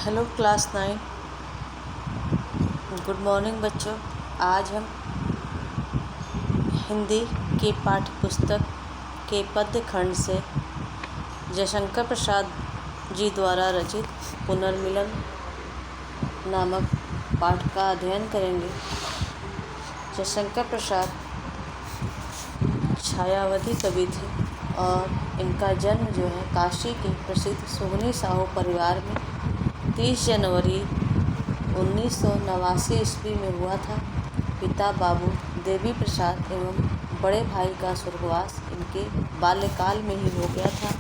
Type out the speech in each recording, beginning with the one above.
Hello class 9। Good morning बच्चों। आज हम हिंदी की पाठ्य पुस्तक के पद्य खंड से जयशंकर प्रसाद जी द्वारा रचित पुनर्मिलन नामक पाठ का अध्ययन करेंगे। जयशंकर प्रसाद छायावादी कवि थे और इनका जन्म जो है काशी के प्रसिद्ध सुगनी साहू परिवार में 30 जनवरी 1989 ईस्वी में हुआ था। पिता बाबू देवी प्रसाद एवं बड़े भाई का स्वर्गवास इनके बाल्यकाल में ही हो गया था।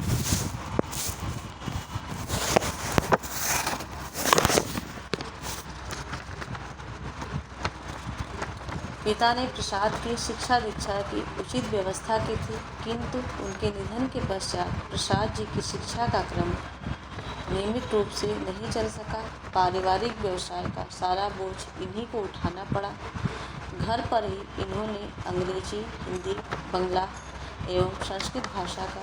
पिता ने प्रसाद की शिक्षा दीक्षा की उचित व्यवस्था की थी, किंतु उनके निधन के पश्चात प्रसाद जी की शिक्षा का क्रम नियमित रूप से नहीं चल सका। पारिवारिक व्यवसाय का सारा बोझ इन्हीं को उठाना पड़ा। घर पर ही इन्होंने अंग्रेजी, हिंदी, बंगला एवं संस्कृत भाषा का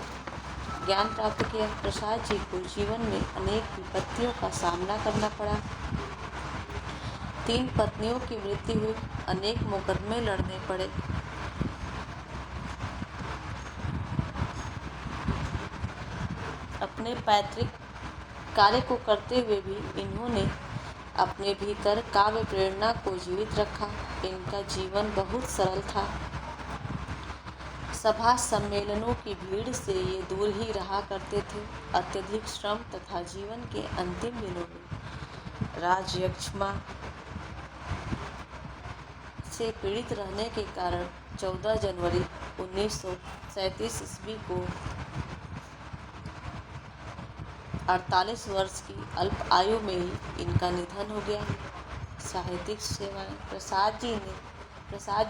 ज्ञान प्राप्त किया। प्रसाद जी को जीवन में अनेक विपत्तियों का सामना करना पड़ा। 3 पत्नियों की मृत्यु हुई, अनेक मुकदमे लड़ने पड़े। अपने पैतृक कार्य को करते हुए भी इन्होंने अपने भीतर काव्य प्रेरणा को जीवित रखा। इनका जीवन बहुत सरल था। सभा सम्मेलनों की भीड़ से ये दूर ही रहा करते थे। अत्यधिक श्रम तथा जीवन के अंतिम दिनों में राजयक्ष्मा से पीड़ित रहने के कारण 14 जनवरी 1937 ईस्वी को 48 वर्ष की अल्प आयु में ही इनका निधन हो गया। साहित्यिक सेवाएं। प्रसाद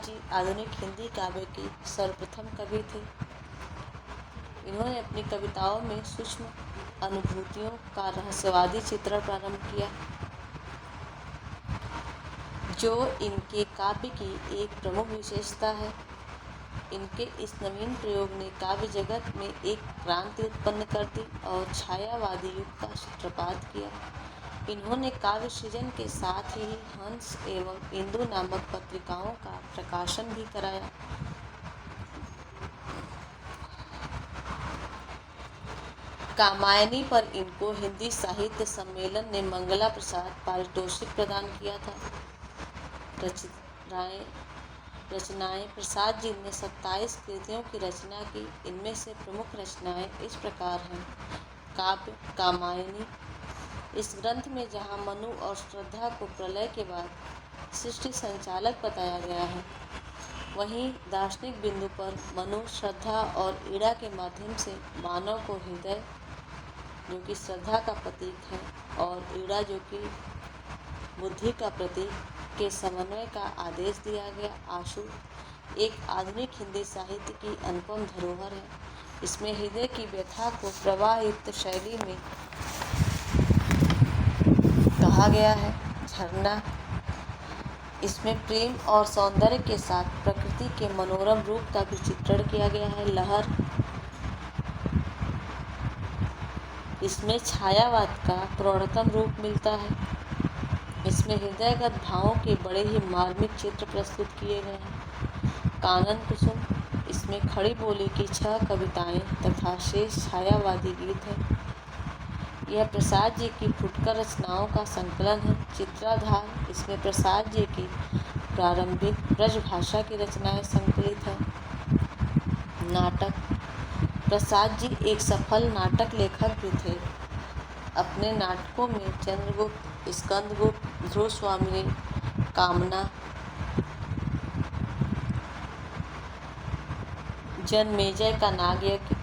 जी आधुनिक हिंदी काव्य के सर्वप्रथम कवि थे। इन्होंने अपनी कविताओं में सूक्ष्म अनुभूतियों का रहस्यवादी चित्रण प्रारंभ किया, जो इनके काव्य की एक प्रमुख विशेषता है। इनके इस नवीन प्रयोग ने काव्य जगत में एक क्रांति उत्पन्न कर दी और छायावादी युग का सूत्रपात किया। इन्होंने काव्य सृजन के साथ ही हंस एवं इंदु नामक पत्रिकाओं का प्रकाशन भी कराया। कामायनी पर इनको हिंदी साहित्य सम्मेलन ने मंगला प्रसाद पारितोषिक प्रदान किया था। रचनाएं। प्रसाद जी ने 27 कृतियों की रचना की। इनमें से प्रमुख रचनाएं इस प्रकार हैं। काव्य कामायनी। इस ग्रंथ में जहाँ मनु और श्रद्धा को प्रलय के बाद सृष्टि संचालक बताया गया है, वहीं दार्शनिक बिंदु पर मनु, श्रद्धा और ईड़ा के माध्यम से मानव को हृदय, जो कि श्रद्धा का प्रतीक है, और ईड़ा, जो कि बुद्धि का प्रतीक, के समन्वय का आदेश दिया गया। आशु एक आधुनिक हिंदी साहित्य की अनुपम धरोहर है। इसमें हृदय की व्यथा को प्रवाहयुक्त शैली में कहा गया है। झरना। इसमें प्रेम और सौंदर्य के साथ प्रकृति के मनोरम रूप का भी चित्रण किया गया है। लहर। इसमें छायावाद का प्रौढ़तम रूप मिलता है। इसमें हृदयगत भावों के बड़े ही मार्मिक चित्र प्रस्तुत किए गए हैं। कानन कुसुम। इसमें खड़ी बोली की 6 कविताएं तथा शेष छायावादी गीत हैं। यह प्रसाद जी की फुटकर रचनाओं का संकलन है। चित्राधार। इसमें प्रसाद जी की प्रारंभिक ब्रजभाषा की रचनाएं संकलित हैं। नाटक। प्रसाद जी एक सफल नाटक लेखक भी थे। अपने नाटकों में चंद्रगुप्त, स्कंदगुप्त, ध्रुव स्वामिनी, कामना, जनमेजय का नागयज्ञ,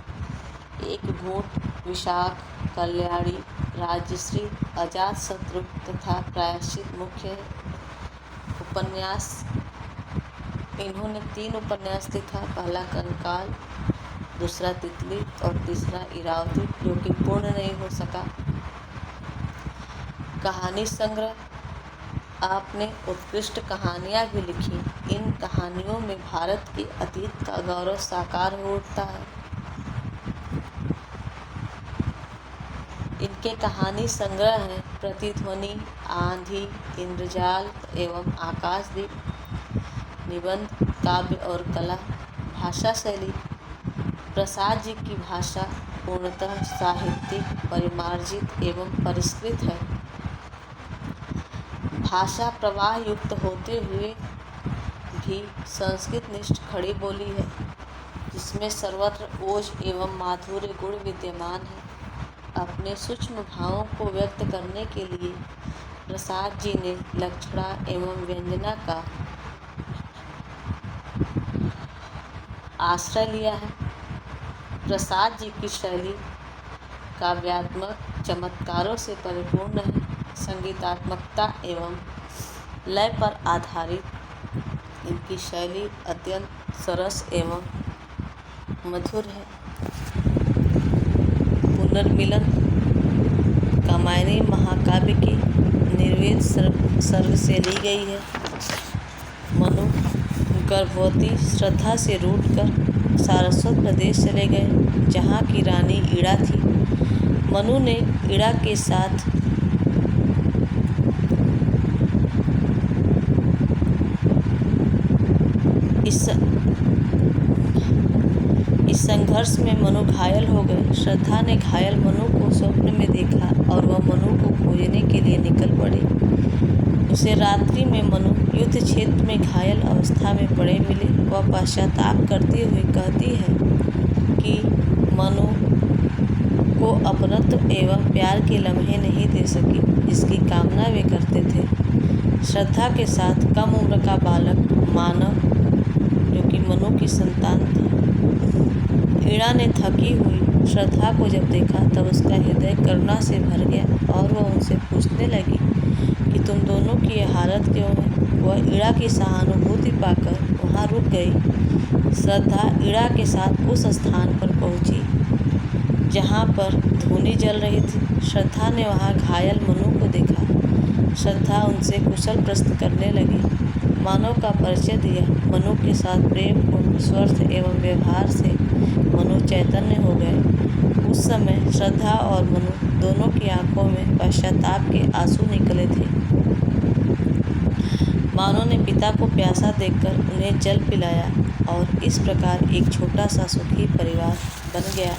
एक घूंट, विशाख, कल्याणी, राजश्री, अजातशत्रु तथा प्रायश्चित मुख्य उपन्यास। इन्होंने 3 उपन्यास लिखा। पहला कंकाल, दूसरा तितली और तीसरा इरावती, जो कि पूर्ण नहीं हो सका। कहानी संग्रह। आपने उत्कृष्ट कहानियाँ भी लिखी। इन कहानियों में भारत के अतीत का गौरव साकार हो उठता है। इन के कहानी संग्रह हैं प्रतिध्वनि, आंधी, इंद्रजाल एवं आकाशदीप। निबंध, काव्य और कला। भाषा शैली, प्रसाद जी की भाषा पूर्णतः साहित्यिक, परिमार्जित एवं परिष्कृत है। भाषा प्रवाह युक्त होते हुए भी संस्कृत निष्ठ खड़ी बोली है, जिसमें सर्वत्र ओज एवं माधुर्य गुण विद्यमान है। अपने सूक्ष्म भावों को व्यक्त करने के लिए प्रसाद जी ने लक्षणा एवं व्यंजना का आश्रय लिया है। प्रसाद जी की शैली काव्यात्मक चमत्कारों से परिपूर्ण है। संगीतात्मकता एवं लय पर आधारित इनकी शैली अत्यंत सरस एवं मधुर है। पुनर्मिलन कामायनी महाकाव्य की निर्वेद सर्ग से ली गई है। मनु गर्भवती श्रद्धा से रूठकर सारस्वत प्रदेश चले गए, जहाँ की रानी इड़ा थी। मनु ने इड़ा के साथ इस संघर्ष में मनु घायल हो गए। श्रद्धा ने घायल मनु को स्वप्न में देखा और वह मनु को खोजने के लिए निकल पड़ी। उसे रात्रि में मनु युद्ध क्षेत्र में घायल अवस्था में पड़े मिले। वह पश्चाताप करते हुए कहती है कि मनु को अपनत्व एवं प्यार के लम्हे नहीं दे सकी, जिसकी कामना वे करते थे। श्रद्धा के साथ कम उम्र का बालक मानव, जो कि मनु की संतान था। इड़ा ने थकी हुई श्रद्धा को जब देखा तब उसका हृदय करुणा से भर गया और वह उनसे पूछने लगी कि तुम दोनों की यह हालत क्यों है। वह इड़ा की सहानुभूति पाकर वहाँ रुक गई। श्रद्धा इड़ा के साथ उस स्थान पर पहुँची जहाँ पर धूनी जल रही थी। श्रद्धा ने वहाँ घायल मनु को देखा। श्रद्धा उनसे कुशल प्रश्न करने लगी, मानव का परिचय दिया। मनु के साथ प्रेम, गुण, स्वार्थ एवं व्यवहार से मनु चैतन्य हो गए। उस समय श्रद्धा और मनु दोनों की आंखों में पश्चाताप के आंसू निकले थे। मानव ने पिता को प्यासा देखकर उन्हें जल पिलाया और इस प्रकार एक छोटा सा सुखी परिवार बन गया।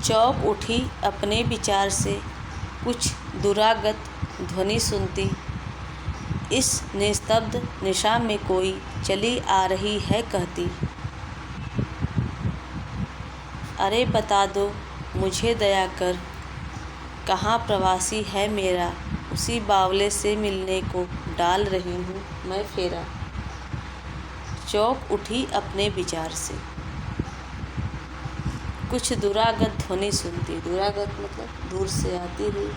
चौंक उठी अपने विचार से, कुछ दुरागत ध्वनि सुनती। इस निस्तब्ध निशा में कोई चली आ रही है कहती, अरे बता दो मुझे दया कर, कहाँ प्रवासी है मेरा। उसी बावले से मिलने को डाल रही हूँ मैं फेरा। चौंक उठी अपने विचार से, कुछ दुरागत ध्वनि सुनती। दुरागत मतलब दूर से आती हुई।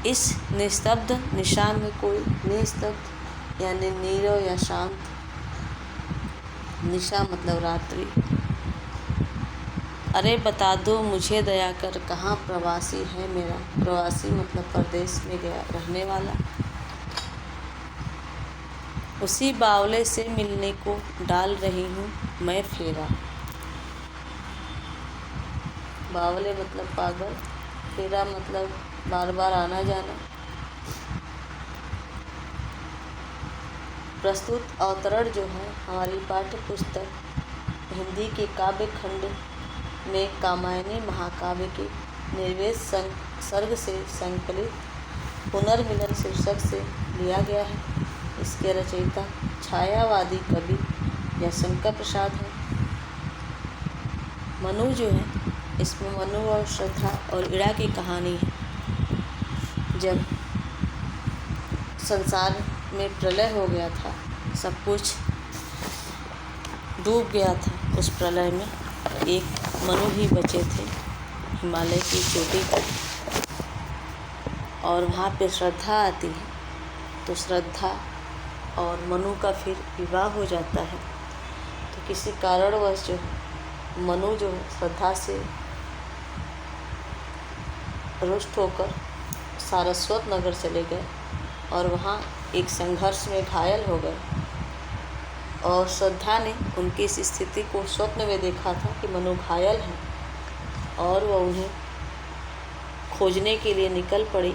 इस निस्तब्ध निशा में कोई, निस्तब्ध यानी नीरव या शांत, निशा मतलब रात्रि। अरे बता दो मुझे दया कर, कहाँ प्रवासी है मेरा। प्रवासी मतलब परदेश में गया रहने वाला। उसी बावले से मिलने को डाल रही हूँ मैं फेरा। बावले मतलब पागल, फेरा मतलब बार बार आना जाना। प्रस्तुत अवतरण जो है हमारी पाठ्य पुस्तक हिंदी के काव्य खंड में कामायनी महाकाव्य के निर्वेद सर्ग से संकलित पुनर्मिलन शीर्षक से लिया गया है। इसके रचयिता छायावादी कवि या शंकर प्रसाद हैं। मनु जो है इसमें मनु और श्रद्धा और इड़ा की कहानी है। जब संसार में प्रलय हो गया था, सब कुछ डूब गया था, उस प्रलय में एक मनु ही बचे थे हिमालय की चोटी पर, और वहाँ पे श्रद्धा आती है। तो श्रद्धा और मनु का फिर विवाह हो जाता है। तो किसी कारणवश जो मनु जो श्रद्धा से रुष्ट होकर सारस्वत नगर चले गए और वहाँ एक संघर्ष में घायल हो गए। और श्रद्धा ने उनकी इस स्थिति को स्वप्न में देखा था कि मनु घायल है, और वह उन्हें खोजने के लिए निकल पड़ी।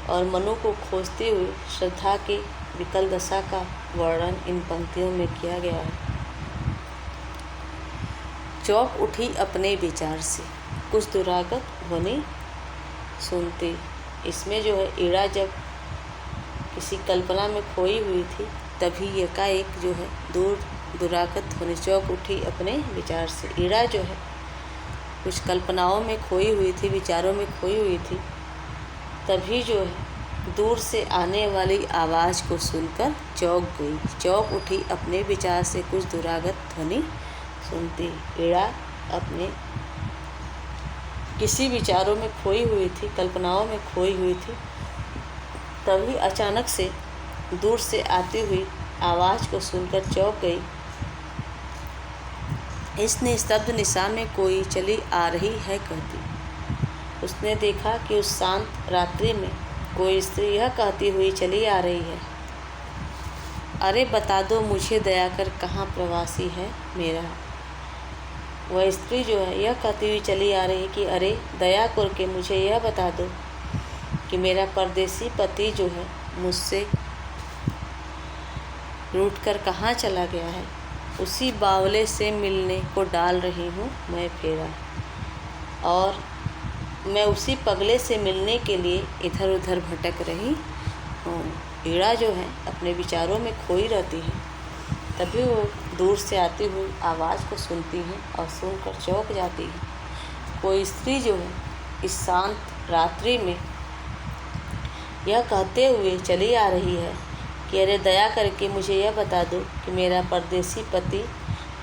और मनु को खोजते हुए श्रद्धा की विकल दशा का वर्णन इन पंक्तियों में किया गया है। चौंक उठी अपने विचार से, कुछ दुरागत ध्वनि सुनती। इसमें जो है इड़ा जब किसी कल्पना में खोई हुई थी, तभी एकाएक जो है दुरागत ध्वनि, चौंक उठी अपने विचार से। इड़ा जो है कुछ कल्पनाओं में खोई हुई थी, विचारों में खोई हुई थी, तभी जो है दूर से आने वाली आवाज़ को सुनकर चौंक गई। चौंक उठी अपने विचार से, कुछ दुरागत ध्वनि सुनती। इड़ा अपने किसी विचारों में खोई हुई थी, कल्पनाओं में खोई हुई थी, तभी अचानक से दूर से आती हुई आवाज़ को सुनकर चौंक गई। इसने स्तब्ध निशा में कोई चली आ रही है कहती। उसने देखा कि उस शांत रात्रि में कोई स्त्री यह कहती हुई चली आ रही है, अरे बता दो मुझे दया कर कहाँ प्रवासी है मेरा। वह स्त्री जो है यह कहती हुई चली आ रही है कि अरे दया करके मुझे यह बता दो कि मेरा परदेसी पति जो है मुझसे रूठकर कहाँ चला गया है। उसी बावले से मिलने को डाल रही हूँ मैं फेरा, और मैं उसी पगले से मिलने के लिए इधर उधर भटक रही हूँ। इड़ा जो है अपने विचारों में खोई रहती है, तभी वो दूर से आती हुई आवाज़ को सुनती है और सुनकर चौंक जाती है। कोई स्त्री जो है इस शांत रात्रि में यह कहते हुए चली आ रही है कि अरे दया करके मुझे यह बता दो कि मेरा परदेसी पति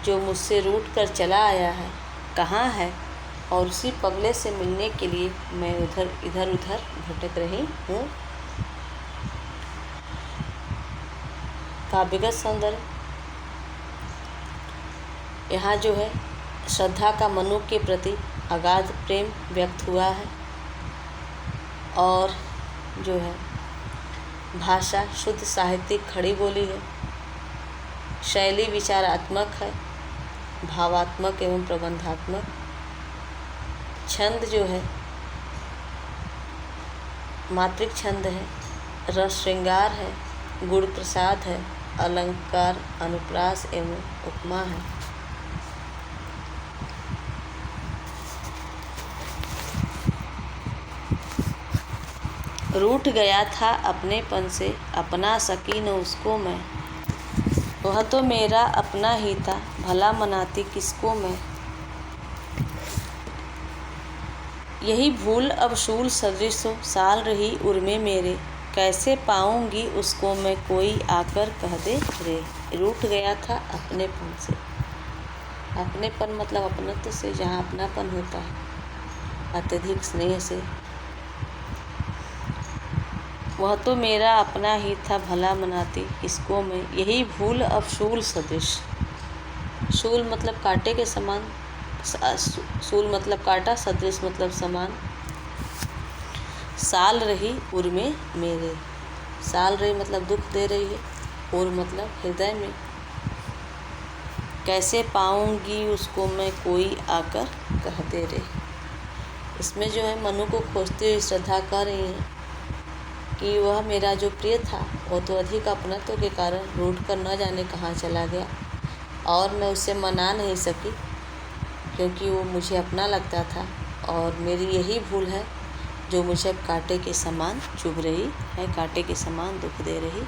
जो मुझसे रूठ कर चला आया है कहाँ है, और उसी पगले से मिलने के लिए मैं इधर उधर भटक रही हूँ। काव्यगत सौंदर्य। यहाँ जो है श्रद्धा का मनु के प्रति अगाध प्रेम व्यक्त हुआ है, और जो है भाषा शुद्ध साहित्यिक खड़ी बोली है। शैली विचारात्मक है, भावात्मक एवं प्रबंधात्मक। छंद जो है मात्रिक छंद है, रस श्रृंगार है, गुण प्रसाद है, अलंकार अनुप्रास एवं उपमा है। रूठ गया था अपनेपन से, अपना सकी न उसको मैं। वह तो मेरा अपना ही था, भला मनाती किसको मैं। यही भूल अब शूल सदृश साल रही उर्मे मेरे, कैसे पाऊंगी उसको मैं कोई आकर कह दे रे। रूठ गया था अपनेपन से। अपनेपन मतलब अपनत्व से, जहाँ अपनापन होता है अत्यधिक स्नेह से। वह तो मेरा अपना ही था, भला मनाती इसको मैं। यही भूल अब शूल सदृश। शूल मतलब कांटे के समान, शूल मतलब कांटा, सदृश मतलब समान। साल रही उर्मे मेरे। साल रही मतलब दुख दे रही है, उर मतलब हृदय में। कैसे पाऊंगी उसको मैं कोई आकर कह दे रे। इसमें जो है मनु को खोजते हुए श्रद्धा कह रही है कि वह मेरा जो प्रिय था वो तो अधिक अपनत्व के कारण रूठ कर न जाने कहाँ चला गया, और मैं उसे मना नहीं सकी क्योंकि वो मुझे अपना लगता था, और मेरी यही भूल है जो मुझे अब कांटे के समान चुभ रही है, कांटे के समान दुख दे रही।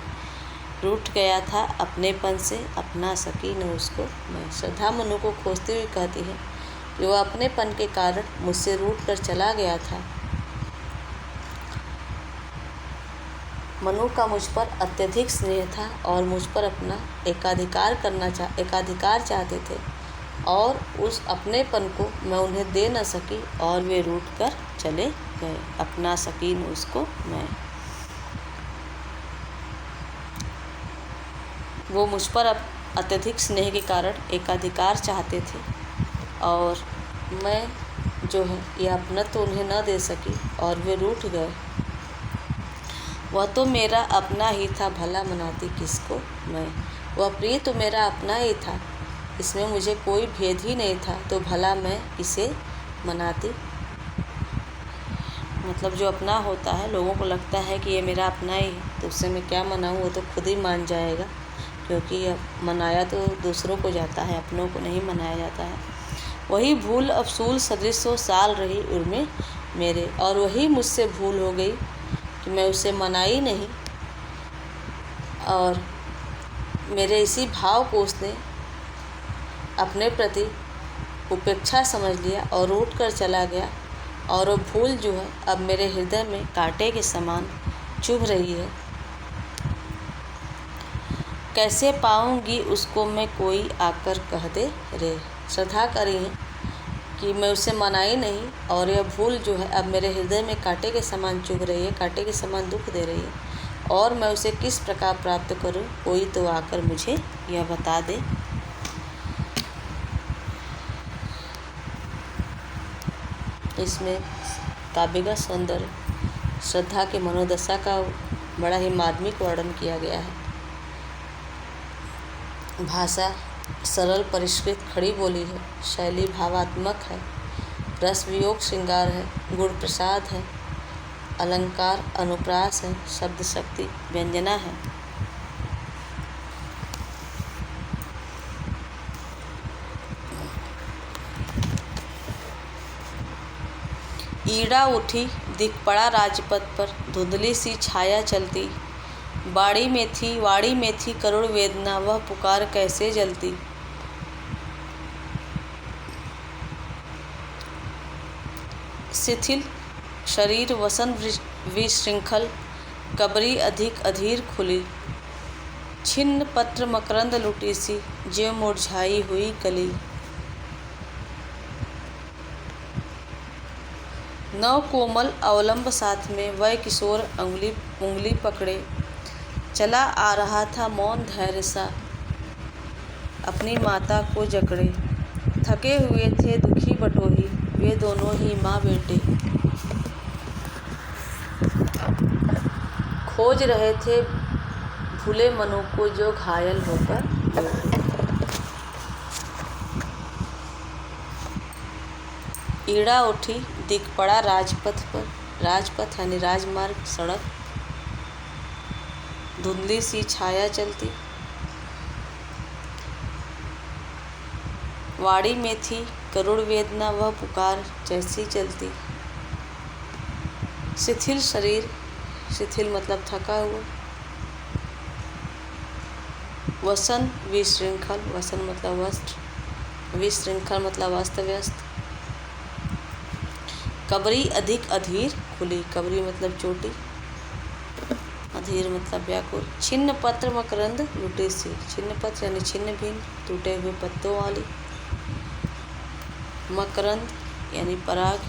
रूठ गया था अपनेपन से, अपना सकी न उसको मैं। श्रद्धा मनु को खोजते हुए कहती है कि वह अपनेपन के कारण मुझसे रूठ कर चला गया था। मनु का मुझ पर अत्यधिक स्नेह था और मुझ पर अपना एकाधिकार चाहते थे, और उस अपनेपन को मैं उन्हें दे न सकी और वे रूठ कर चले गए। अपना सकी न उसको मैं। वो मुझ पर अत्यधिक स्नेह के कारण एकाधिकार चाहते थे, और मैं जो है यह अपनत्व उन्हें न दे सकी और वे रूठ गए। वह तो मेरा अपना ही था, भला मनाती किसको मैं। वह प्रिय तो मेरा अपना ही था, इसमें मुझे कोई भेद ही नहीं था, तो भला मैं इसे मनाती। मतलब जो अपना होता है, लोगों को लगता है कि ये मेरा अपना ही है, तो उससे मैं क्या मनाऊँ, वो तो खुद ही मान जाएगा, क्योंकि मनाया तो दूसरों को जाता है, अपनों को नहीं मनाया जाता है। वही भूल अफसूल सदृश 100 साल रही उर्मे मेरे, और वही मुझसे भूल हो गई कि मैं उसे मनाई नहीं, और मेरे इसी भाव को उसने अपने प्रति उपेक्षा समझ लिया और रूठ कर चला गया। और वो भूल जो है अब मेरे हृदय में कांटे के समान चुभ रही है। कैसे पाऊंगी उसको मैं, कोई आकर कह दे रे। श्रद्धा करी है कि मैं उसे मनाई नहीं, और यह भूल जो है अब मेरे हृदय में कांटे के समान चुभ रही है, कांटे के समान दुख दे रही है, और मैं उसे किस प्रकार प्राप्त करूं, कोई तो आकर मुझे यह बता दे। इसमें काव्य का सौंदर्य, श्रद्धा की मनोदशा का बड़ा ही मार्मिक वर्णन किया गया है। भाषा सरल परिष्कृत खड़ी बोली है, शैली भावात्मक है, रस वियोग श्रृंगार है, गुण प्रसाद है, अलंकार अनुप्रास है, शब्द शक्ति व्यंजना है। ईड़ा उठी दिख पड़ा राजपथ पर, धुंधली सी छाया चलती। वाड़ी में थी करुण वेदना, वह पुकार कैसे जलती। शिथिल शरीर वसन विशृंखल, कबरी अधिक अधीर खुली। छिन्न पत्र मकरंद लुटी सी, ज्यों मुरझाई हुई कली। नव कोमल अवलंब साथ में, वह किशोर उंगली पकड़े। चला आ रहा था मौन धैर्य सा, अपनी माता को जकड़े। थके हुए थे दुखी बटोही, वे दोनों ही माँ बेटे। खोज रहे थे भूले मनों को, जो घायल होकर बैठे। ईड़ा उठी दिख पड़ा राजपथ पर, राजपथ यानी राजमार्ग, सड़क। धुंधली सी छाया चलती। वाड़ी में थी करुण वेदना, वह पुकार जैसी चलती। शिथिल शरीर, शिथिल मतलब थका हुआ। वसन विशृंखल, वसन मतलब वस्त्र, विशृंखल मतलब अस्त व्यस्त। कबरी अधिक अधीर खुली, कबरी मतलब चोटी, अधीर मतलब व्याकुल। छिन्न पत्र मकरंद लुटी सी, छिन्न पत्र यानी छिन्न भिन्न टूटे हुए पत्तों वाली। मकरंद यानी पराग।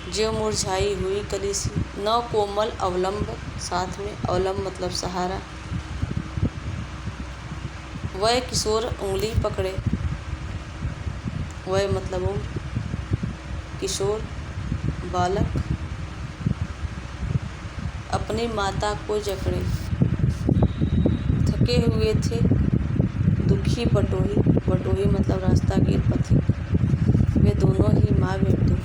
ज्यों मुरझाई हुई कली सी। नौ कोमल अवलंब साथ में, अवलंब मतलब सहारा। वह किशोर उंगली पकड़े, वह मतलब उम्र, किशोर बालक। अपनी माता को जकड़े। थके हुए थे दुखी बटोही, बटोही मतलब रास्तागीर पथिक। वे दोनों ही माँ बेटे।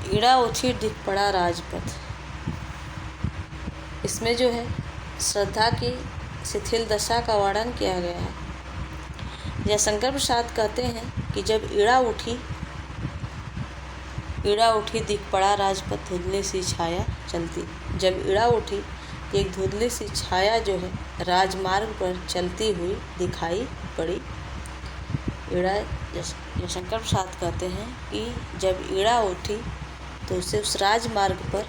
ईड़ा उठी दिख पड़ा राजपथ। इसमें जो है श्रद्धा की शिथिल दशा का वर्णन किया गया है। जयशंकर प्रसाद कहते हैं कि जब ईड़ा उठी दिख पड़ा राजपथ, धुंधली सी छाया चलती। जब ईड़ा उठी एक धुंधली सी छाया जो है राजमार्ग पर चलती हुई दिखाई पड़ी। ईड़ा जयशंकर प्रसाद कहते हैं कि जब ईड़ा उठी तो उसे उस राजमार्ग पर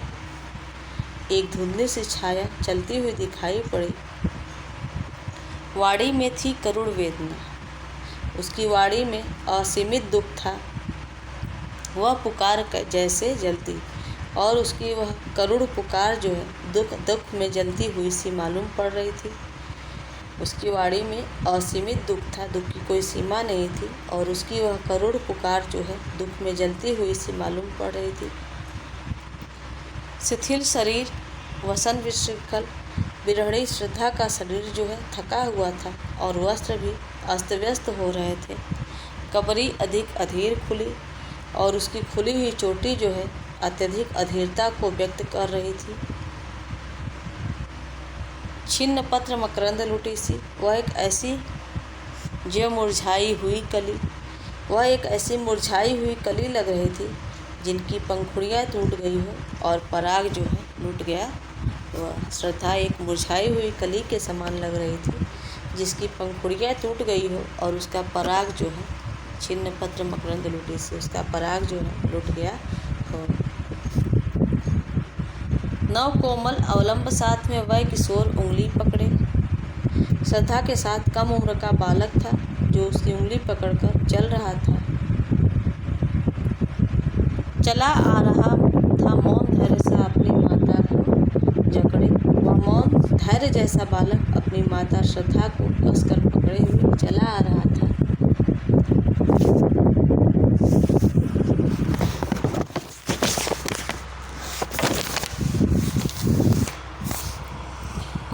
एक धुंधली सी छाया चलती हुई दिखाई पड़ी। वाणी में थी करुण वेदना, उसकी वाणी में असीमित दुख था। वह पुकार जैसे जलती, और उसकी वह करुण पुकार जो है दुख में जलती हुई सी मालूम पड़ रही थी। उसकी वाणी में असीमित दुख था, दुख की कोई सीमा नहीं थी, और उसकी वह करुण पुकार जो है दुख में जलती हुई सी मालूम पड़ रही थी। शिथिल शरीर, वसन विशृंखल विरहणी श्रद्धा का शरीर जो है थका हुआ था, और वस्त्र भी अस्त व्यस्त हो रहे थे। कबरी अधिक अधीर खुली, और उसकी खुली हुई चोटी जो है अत्यधिक अधीरता को व्यक्त कर रही थी। छिन्न पत्र मकरंद लुटी सी, वह एक ऐसी मुरझाई हुई कली लग रही थी जिनकी पंखुड़ियाँ टूट गई हो और पराग जो है लुट गया। वह श्रद्धा एक मुरझाई हुई कली के समान लग रही थी जिसकी पंखुड़ियाँ टूट गई हो और उसका पराग जो है छिन्न पत्र मकरंद लुटी सी, उसका पराग जो है लुट गया हो। नव कोमल अवलंब साथ में वह किशोर उंगली पकड़े। श्रद्धा के साथ कम उम्र का बालक था जो उसकी उंगली पकड़कर चल रहा था। चला आ रहा था मौन धैर्य से अपनी माता को जकड़े। वह मौन धैर्य जैसा बालक अपनी माता श्रद्धा को कसकर पकड़े हुए चला आ रहा था।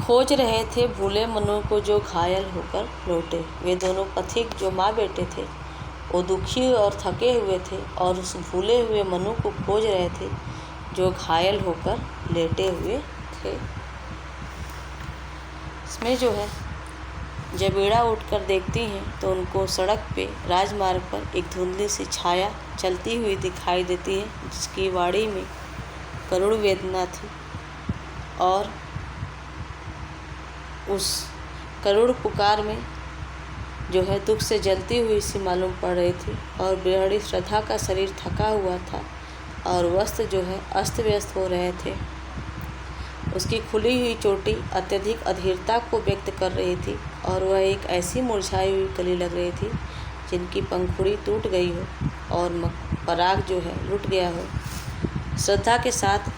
खोज रहे थे भूले मनु को जो घायल होकर लौटे। वे दोनों पथिक जो माँ बेटे थे वो दुखी और थके हुए थे और उस भूले हुए मनु को खोज रहे थे जो घायल होकर लेटे हुए थे। इसमें जो है जब ईड़ा उठकर देखती हैं तो उनको सड़क पे राजमार्ग पर एक धुंधली सी छाया चलती हुई दिखाई देती है जिसकी वाणी में करुण वेदना थी, और उस करुण पुकार में जो है दुख से जलती हुई सी मालूम पड़ रही थी। और बिरहणी श्रद्धा का शरीर थका हुआ था और वस्त्र जो है अस्त व्यस्त हो रहे थे। उसकी खुली हुई चोटी अत्यधिक अधीरता को व्यक्त कर रही थी, और वह एक ऐसी मुरझाई हुई कली लग रही थी जिनकी पंखुड़ी टूट गई हो और पराग जो है लुट गया हो। श्रद्धा के साथ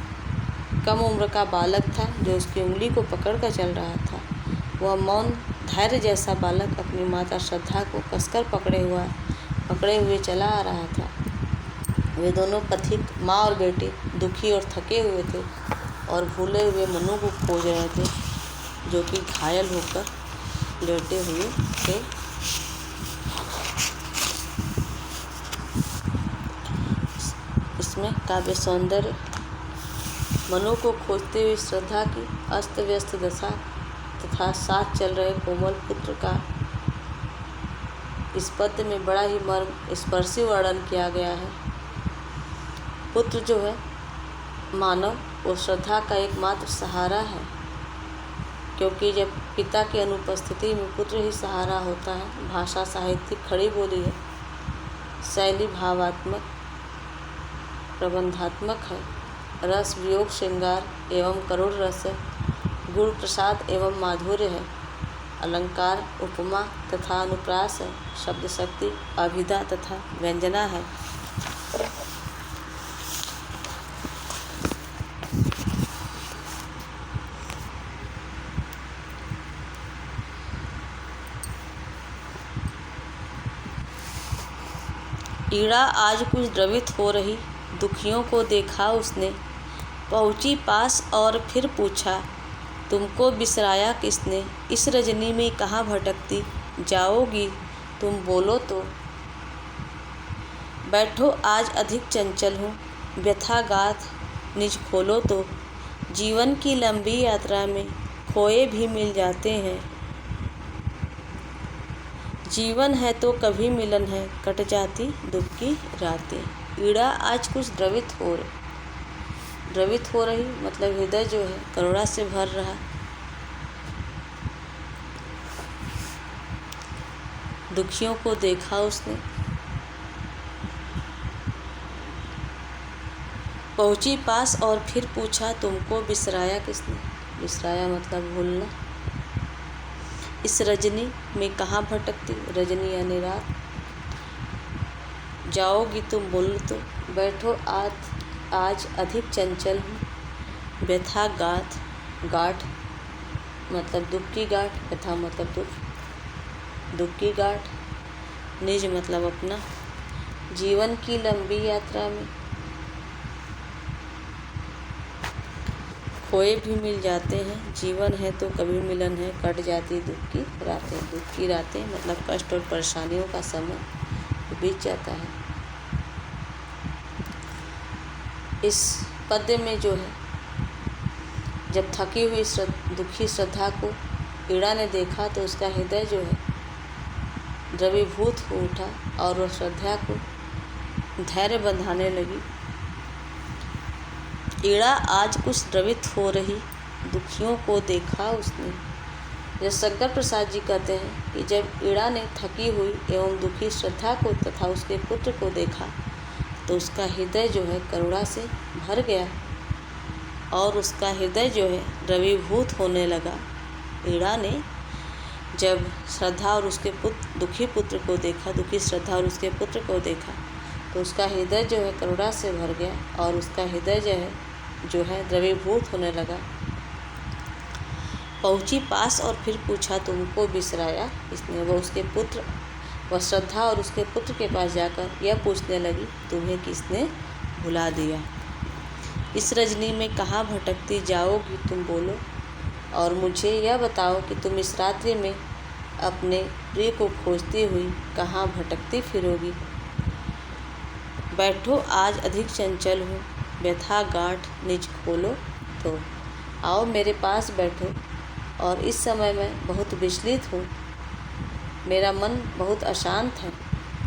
कम उम्र का बालक था जो उसकी उंगली को पकड़कर चल रहा था। वह मौन धैर्य जैसा बालक अपनी माता श्रद्धा को कसकर पकड़े हुए चला आ रहा था। वे दोनों पथिक माँ और बेटे दुखी और थके हुए थे और भूले हुए मनु को खोज रहे थे जो कि घायल होकर लेटे हुए थे। इसमें काव्य सौंदर्य, मनु को खोजते हुए श्रद्धा की अस्त व्यस्त दशा तथा साथ चल रहे कोमल पुत्र का इस पद्य में बड़ा ही मर्म स्पर्शी वर्णन किया गया है। पुत्र जो है मानव वो श्रद्धा का एकमात्र सहारा है, क्योंकि जब पिता की अनुपस्थिति में पुत्र ही सहारा होता है। भाषा साहित्यिक खड़ी बोली है, शैली भावात्मक प्रबंधात्मक है, रस वियोग श्रृंगार एवं करुण रस है, गुण प्रसाद एवं माधुर्य है, अलंकार उपमा तथा अनुप्रास है, शब्द शक्ति अभिधा तथा व्यंजना है। ईड़ा आज कुछ द्रवित हो रही दुखियों को देखा उसने, पहुँची पास और फिर पूछा, तुमको बिसराया किसने, इस रजनी में कहाँ भटकती जाओगी, तुम बोलो तो। बैठो आज अधिक चंचल हूँ, व्यथा गाथ निज खोलो तो। जीवन की लंबी यात्रा में खोए भी मिल जाते हैं, जीवन है तो कभी मिलन है, कट जाती दुख की रातें। ईड़ा आज कुछ द्रवित हो रही, द्रवित हो रही मतलब हृदय जो है करुणा से भर रहा। दुखियों को देखा उसने, पहुंची पास और फिर पूछा तुमको बिसराया किसने। बिसराया मतलब भूलना। इस रजनी में कहाँ भटकती, रजनी यानी रात। जाओगी तुम बोल तो, बैठो आज अधिक चंचल हूँ। व्यथा गाठ मतलब दुख की गाठ, व्यथा मतलब दुख की गाठ। निज मतलब अपना। जीवन की लंबी यात्रा में खोए भी मिल जाते हैं। जीवन है तो कभी मिलन है, कट जाती दुख की रातें। दुख की रातें मतलब कष्ट और परेशानियों का समय बीत जाता है। इस पद्य में जो है, जब थकी हुई दुखी श्रद्धा को ईड़ा ने देखा तो उसका हृदय जो है द्रवीभूत हो उठा और वह श्रद्धा को धैर्य बंधाने लगी। ईड़ा आज कुछ द्रवित हो रही, दुखियों को देखा उसने। जब शंकर प्रसाद जी कहते हैं कि जब ईड़ा ने थकी हुई एवं दुखी श्रद्धा को तथा उसके पुत्र को देखा तो उसका हृदय जो है करुणा से भर गया और उसका हृदय जो है द्रवीभूत होने लगा। ईड़ा ने जब श्रद्धा और उसके दुखी पुत्र को देखा, दुखी श्रद्धा और उसके पुत्र को देखा तो उसका हृदय जो है करुणा से भर गया और उसका हृदय जो है द्रवीभूत होने लगा। पहुंची पास और फिर पूछा तुमको बिसराया इसने। वह श्रद्धा और उसके पुत्र के पास जाकर यह पूछने लगी तुम्हें किसने भुला दिया। इस रजनी में कहाँ भटकती जाओगी तुम बोलो, और मुझे यह बताओ कि तुम इस रात्रि में अपने प्रिय को खोजती हुई कहाँ भटकती फिरोगी। बैठो आज अधिक चंचल हूँ, व्यथा गांठ निज खोलो तो। आओ मेरे पास बैठो, और इस समय मैं बहुत विचलित हूँ, मेरा मन बहुत अशांत है।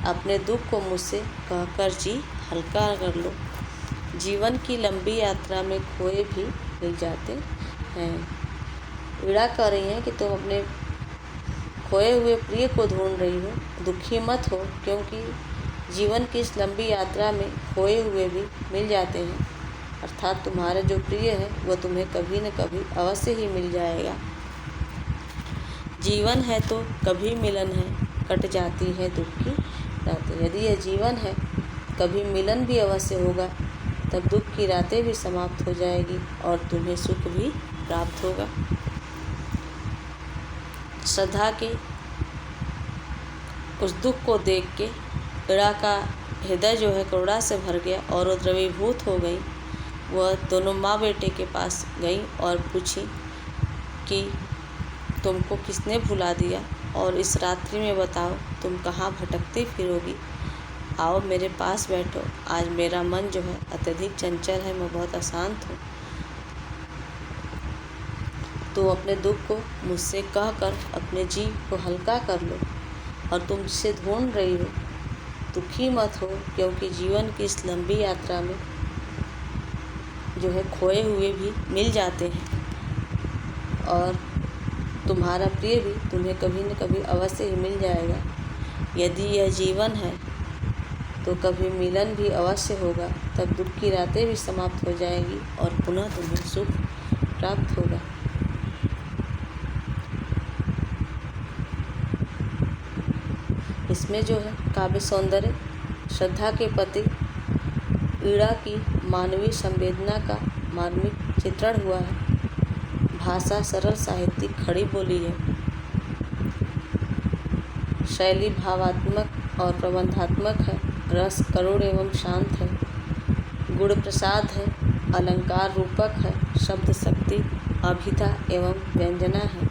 अपने दुख को मुझसे कहकर जी हल्का कर लो। जीवन की लंबी यात्रा में खोए भी मिल जाते हैं। ईड़ा कह रही हैं कि तुम अपने खोए हुए प्रिय को ढूंढ रही हो, दुखी मत हो, क्योंकि जीवन की इस लंबी यात्रा में खोए हुए भी मिल जाते हैं। अर्थात तुम्हारे जो प्रिय है वो तुम्हें कभी न कभी अवश्य ही मिल जाएगा। जीवन है तो कभी मिलन है, कट जाती है दुख की रातें। यदि यह जीवन है, कभी मिलन भी अवश्य होगा, तब दुख की रातें भी समाप्त हो जाएगी और तुम्हें सुख भी प्राप्त होगा। श्रद्धा के उस दुख को देख के ईड़ा का हृदय जो है करुणा से भर गया और वो द्रवीभूत हो गई। वह दोनों माँ बेटे के पास गई और पूछी कि तुमको किसने भुला दिया, और इस रात्रि में बताओ तुम कहाँ भटकती फिरोगी। आओ मेरे पास बैठो, आज मेरा मन जो है अत्यधिक चंचल है, मैं बहुत अशांत हूँ। तुम अपने दुख को मुझसे कहकर अपने जीव को हल्का कर लो, और तुम जिसे ढूंढ रही हो दुखी मत हो, क्योंकि जीवन की इस लंबी यात्रा में जो है खोए हुए भी मिल जाते हैं और तुम्हारा प्रिय भी तुम्हें कभी न कभी अवश्य ही मिल जाएगा। यदि यह जीवन है तो कभी मिलन भी अवश्य होगा, तब दुख की रातें भी समाप्त हो जाएगी और पुनः तुम्हें सुख प्राप्त होगा। इसमें जो है काव्य सौंदर्य, श्रद्धा के पति ईड़ा की मानवीय संवेदना का मार्मिक चित्रण हुआ है। भाषा सरल साहित्यिक खड़ी बोली है। शैली भावात्मक और प्रबंधात्मक है। रस करुण एवं शांत है। गुण प्रसाद है। अलंकार रूपक है। शब्द शक्ति अभिधा एवं व्यंजना है।